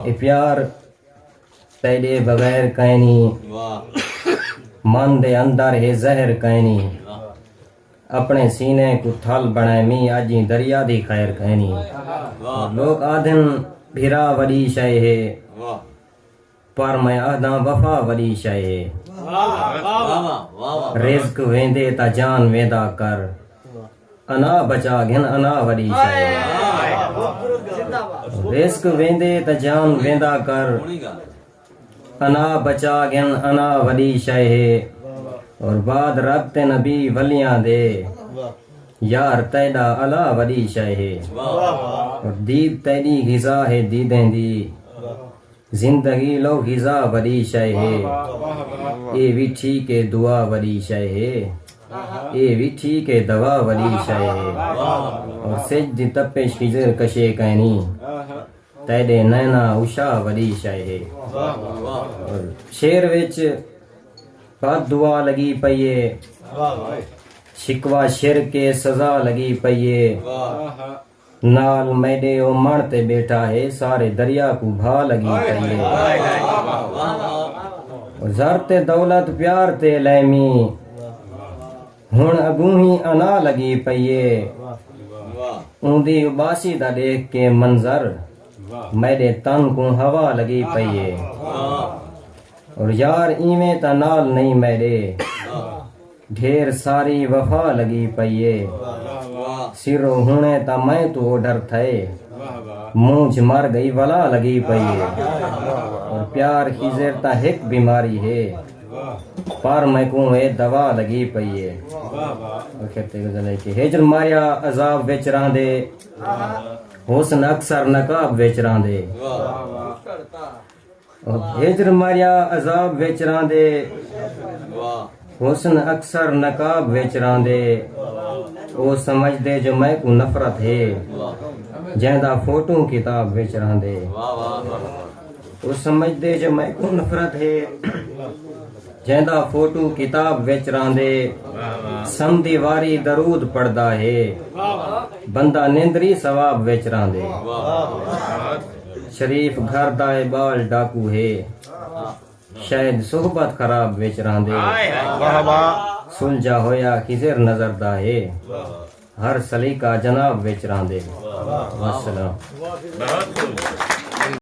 اے پیار تیرے بغیر کائنی من دے اندر ہے زہر کائنی اپنے سینے کو تھل بنائے می آجی دریا دی خیر کائنی لوگ آدھن بھیرا ولی شے ہے پر میں آدھاں وفا ولی شے ہے رزق ویندے تا جان ویندا کر انا بچا گھن انا ولی شے ہے رزق ویندے تا جان ویندا کر انا بچا گن انا ولی شے ہے اور بعد رب تے نبی ولیاں دے یار تیدا علا ولی شے ہے اور دید تیری غذا ہے دیدیں دی زندگی لو غذا ولی شے ہے اے بھی ٹھیک ہے دعا ولی شے ہے اے بھی ٹھیک ہے دوا ولی شے ہے اور سجد تپش خضر کشے کہنی تیرے نینا اوشا ولی شے ہے اور شیر وچ بد دعا لگی پئیے شکوا شر کے سزا لگی پئیے نال میڈے او من تے بیٹھا ہے سارے دریا کو بھا لگی پئیے زر تے دولت پیار تے لیمی ہن اگوں ہی انا لگی پئیے اوندی اباسی دا دیکھ کے منظر میرے تن کو ہوا لگی پئیے اور یار ایویں تا نال نہیں میرے ڈھیر ساری وفا لگی پئیے سرو ہونے تا میں تو ڈر تھے مونجھ مر گئی ولا لگی پئیے اور پیار خیزر تا ہک بیماری ہے پر میں کو اے دوا لگی پئیے اور کہتے گزلے کہ ہجر ماریا عذاب وچ راندے حسن اکثر نقاب وچ راندے ہجر ماریا عذاب وچ راندے حسن اکثر نقاب وچ راندے او سمجھ دے جو میں کو نفرت ہے جہندا فوٹو کتاب وچ راندے او سمجھ دے جو میں کو نفرت ہے جہندا فوٹو کتاب وچ راندے سمدھی واری درود پڑھدا ہے بندہ نندری ثواب وچ راندے شریف گھر دا بال ڈاکو ہے شاید صحبت خراب وچ راندے سلجھا ہویا خضر نظر دا ہے ہر سلیقہ جناب وچ راندے والسلام